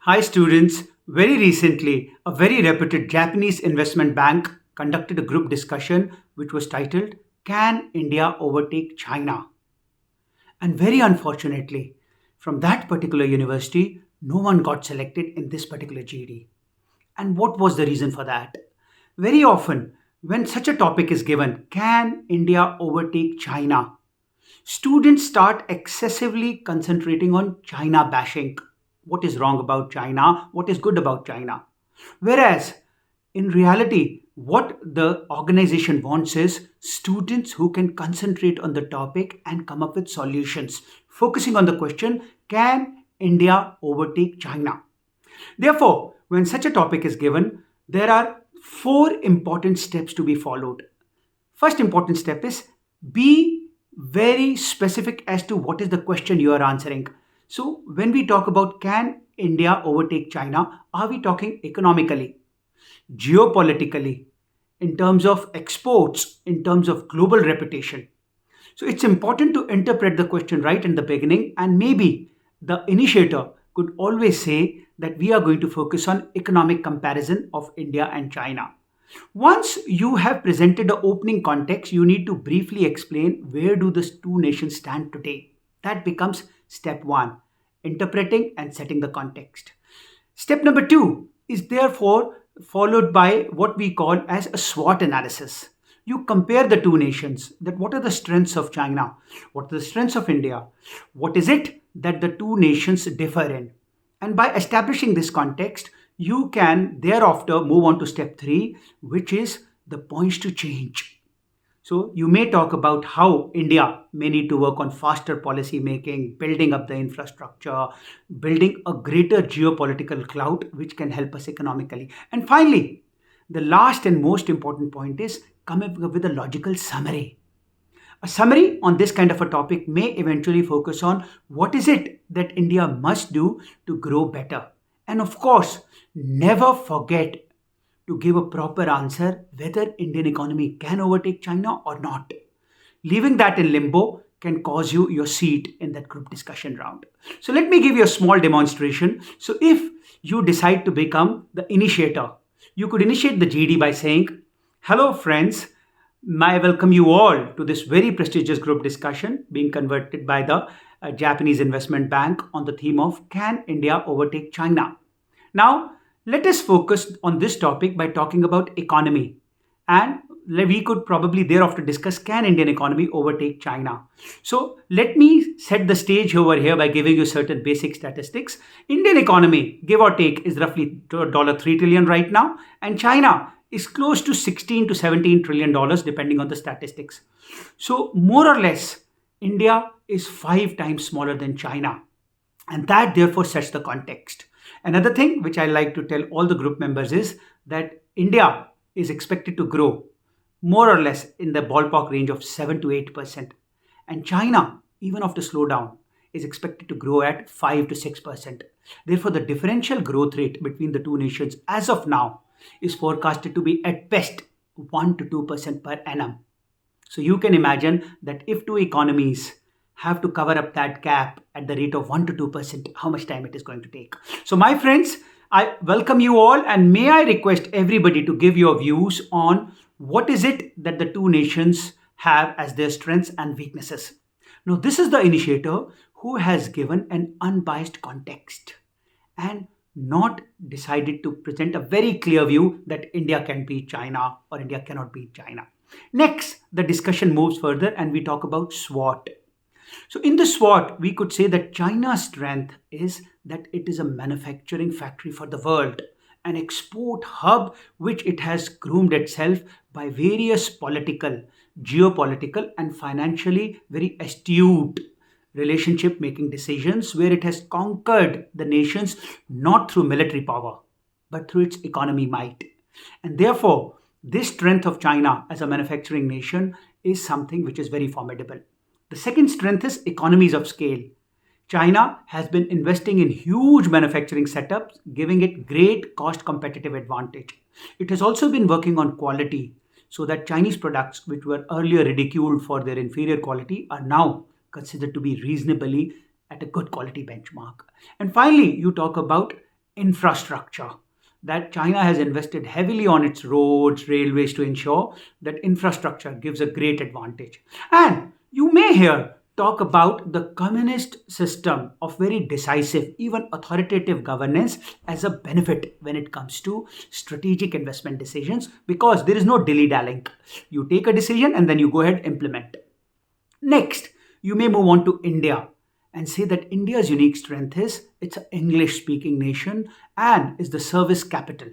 Hi students, very recently a very reputed Japanese investment bank conducted a group discussion which was titled Can India Overtake China? And very unfortunately, from that particular university, no one got selected in this particular GD. And what was the reason for that? Very often, when such a topic is given, can India overtake China? Students start excessively concentrating on China bashing. What is wrong about China? What is good about China? Whereas in reality, what the organization wants is students who can concentrate on the topic and come up with solutions, focusing on the question, can India overtake China? Therefore, when such a topic is given, there are four important steps to be followed. First important step is be very specific as to what is the question you are answering. So, when we talk about can India overtake China, are we talking economically, geopolitically, in terms of exports, in terms of global reputation? So it's important to interpret the question right in the beginning, and maybe the initiator could always say that we are going to focus on economic comparison of India and China. Once you have presented the opening context, you need to briefly explain where do the two nations stand today. That becomes step one, interpreting and setting the context. Step number two is therefore followed by what we call as a SWOT analysis. You compare the two nations, that what are the strengths of China, what are the strengths of India, what is it that the two nations differ in. And by establishing this context, you can thereafter move on to step three, which is the points to change. So you may talk about how India may need to work on faster policy making, building up the infrastructure, building a greater geopolitical clout which can help us economically. And finally, the last and most important point is coming up with a logical summary. A summary on this kind of a topic may eventually focus on what is it that India must do to grow better. And of course, never forget to give a proper answer whether Indian economy can overtake China or not. Leaving that in limbo can cause you your seat in that group discussion round. So let me give you a small demonstration. So if you decide to become the initiator, you could initiate the GD by saying, "Hello friends, I welcome you all to this very prestigious group discussion being conducted by the Japanese investment bank on the theme of can India overtake China?" Now, let us focus on this topic by talking about economy. And we could probably thereafter discuss can Indian economy overtake China. So let me set the stage over here by giving you certain basic statistics. Indian economy, give or take, is roughly $3 trillion right now, and China is close to 16 to 17 trillion dollars depending on the statistics. So more or less, India is 5 times smaller than China, and that therefore sets the context. Another thing which I like to tell all the group members is that India is expected to grow more or less in the ballpark range of 7 to 8%. And China, even after slowdown, is expected to grow at 5 to 6%. Therefore, the differential growth rate between the two nations as of now is forecasted to be at best 1 to 2% per annum. So you can imagine that if two economies have to cover up that gap at the rate of 1 to 2%, how much time it is going to take. So, my friends, I welcome you all, and may I request everybody to give your views on what is it that the two nations have as their strengths and weaknesses. Now, this is the initiator who has given an unbiased context and not decided to present a very clear view that India can beat China or India cannot beat China. Next, the discussion moves further and we talk about SWOT. So in the SWOT, we could say that China's strength is that it is a manufacturing factory for the world, an export hub which it has groomed itself by various political, geopolitical, and financially very astute relationship making decisions where it has conquered the nations not through military power, but through its economy might. And therefore, this strength of China as a manufacturing nation is something which is very formidable. The second strength is economies of scale. China has been investing in huge manufacturing setups, giving it great cost competitive advantage. It has also been working on quality so that Chinese products, which were earlier ridiculed for their inferior quality, are now considered to be reasonably at a good quality benchmark. And finally, you talk about infrastructure. That China has invested heavily on its roads, railways to ensure that infrastructure gives a great advantage. And you may hear talk about the communist system of very decisive, even authoritative governance as a benefit when it comes to strategic investment decisions because there is no dilly dallying. You take a decision and then you go ahead implement. Next, you may move on to India and say that India's unique strength is it's an English speaking nation and is the service capital.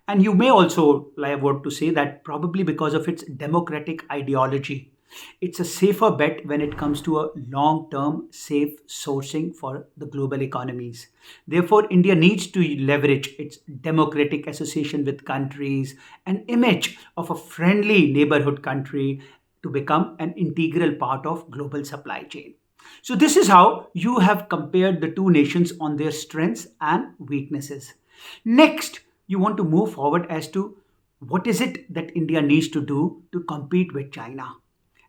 And you may also like what to say that probably because of its democratic ideology, it's a safer bet when it comes to a long term safe sourcing for the global economies. Therefore, India needs to leverage its democratic association with countries, an image of a friendly neighborhood country to become an integral part of global supply chain. So this is how you have compared the two nations on their strengths and weaknesses. Next, you want to move forward as to what is it that India needs to do to compete with China.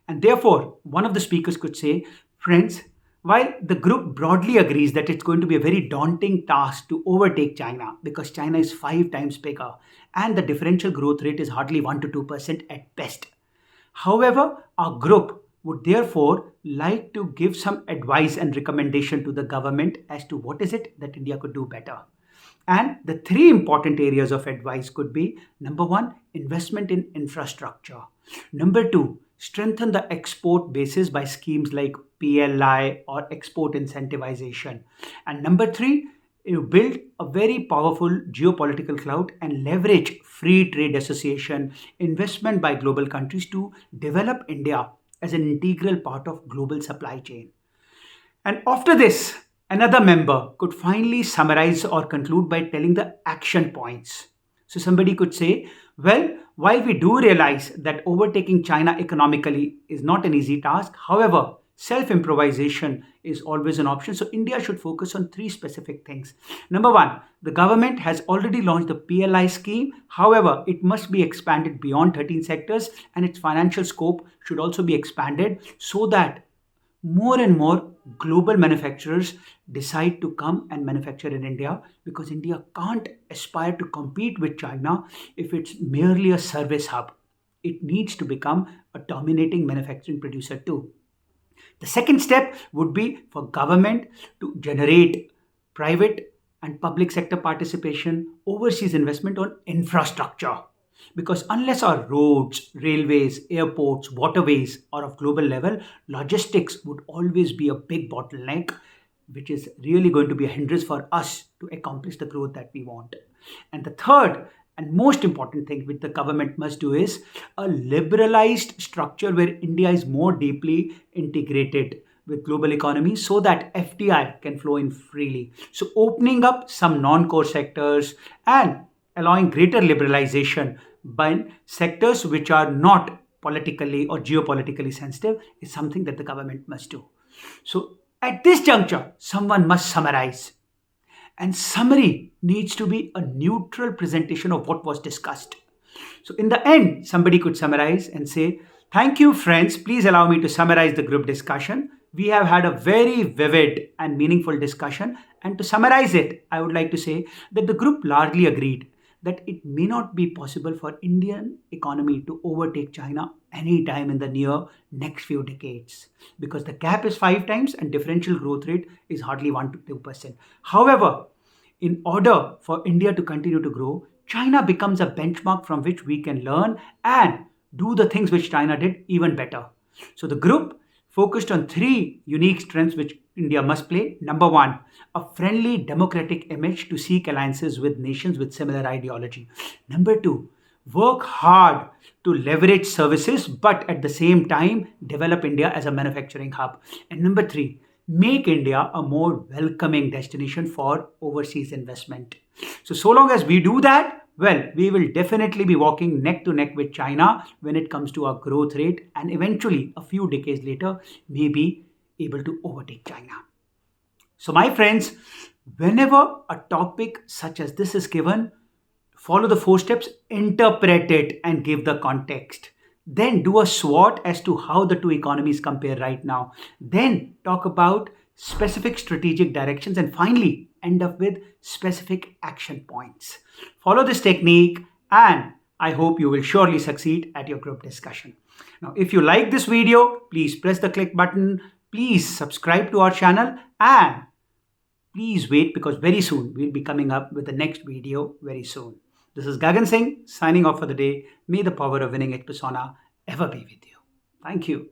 And therefore, one of the speakers could say, friends, while the group broadly agrees that it's going to be a very daunting task to overtake China because China is 5 times bigger and the differential growth rate is hardly 1 to 2% at best. However, our group would therefore like to give some advice and recommendation to the government as to what is it that India could do better. And the three important areas of advice could be number one, investment in infrastructure. Number two, strengthen the export basis by schemes like PLI or export incentivization. And number three, you build a very powerful geopolitical cloud and leverage free trade association investment by global countries to develop India as an integral part of global supply chain. And after this, another member could finally summarize or conclude by telling the action points. So somebody could say, well, while we do realize that overtaking China economically is not an easy task, however, self improvisation is always an option. So India should focus on three specific things. Number one, the government has already launched the PLI scheme. However, it must be expanded beyond 13 sectors and its financial scope should also be expanded so that more and more global manufacturers decide to come and manufacture in India because India can't aspire to compete with China if it's merely a service hub. It needs to become a dominating manufacturing producer too. The second step would be for government to generate private and public sector participation, overseas investment on infrastructure. Because unless our roads, railways, airports, waterways are of global level, logistics would always be a big bottleneck, which is really going to be a hindrance for us to accomplish the growth that we want. And the third and most important thing which the government must do is a liberalized structure where India is more deeply integrated with global economies so that FDI can flow in freely. So opening up some non-core sectors and allowing greater liberalization by sectors which are not politically or geopolitically sensitive is something that the government must do. So at this juncture, someone must summarize. And summary needs to be a neutral presentation of what was discussed. So in the end, somebody could summarize and say, thank you, friends. Please allow me to summarize the group discussion. We have had a very vivid and meaningful discussion. And to summarize it, I would like to say that the group largely agreed that it may not be possible for Indian economy to overtake China anytime in the near next few decades because the gap is 5 times and differential growth rate is hardly 1 to 2%. However, in order for India to continue to grow, China becomes a benchmark from which we can learn and do the things which China did even better. So the group focused on three unique strengths which India must play. Number one, a friendly democratic image to seek alliances with nations with similar ideology. Number two, work hard to leverage services, but at the same time, develop India as a manufacturing hub. And number three, make India a more welcoming destination for overseas investment. So long as we do that, well, we will definitely be walking neck to neck with China when it comes to our growth rate and eventually a few decades later may be able to overtake China. So my friends, whenever a topic such as this is given, follow the 4 steps, interpret it and give the context. Then do a SWOT as to how the two economies compare right now. Then talk about specific strategic directions and finally end up with specific action points. Follow this technique, and I hope you will surely succeed at your group discussion. Now, if you like this video, please press the click button. Please subscribe to our channel, and please wait, because very soon we'll be coming up with the next video very soon. This is Gagan Singh signing off for the day. May the power of winning at persona ever be with you. Thank you.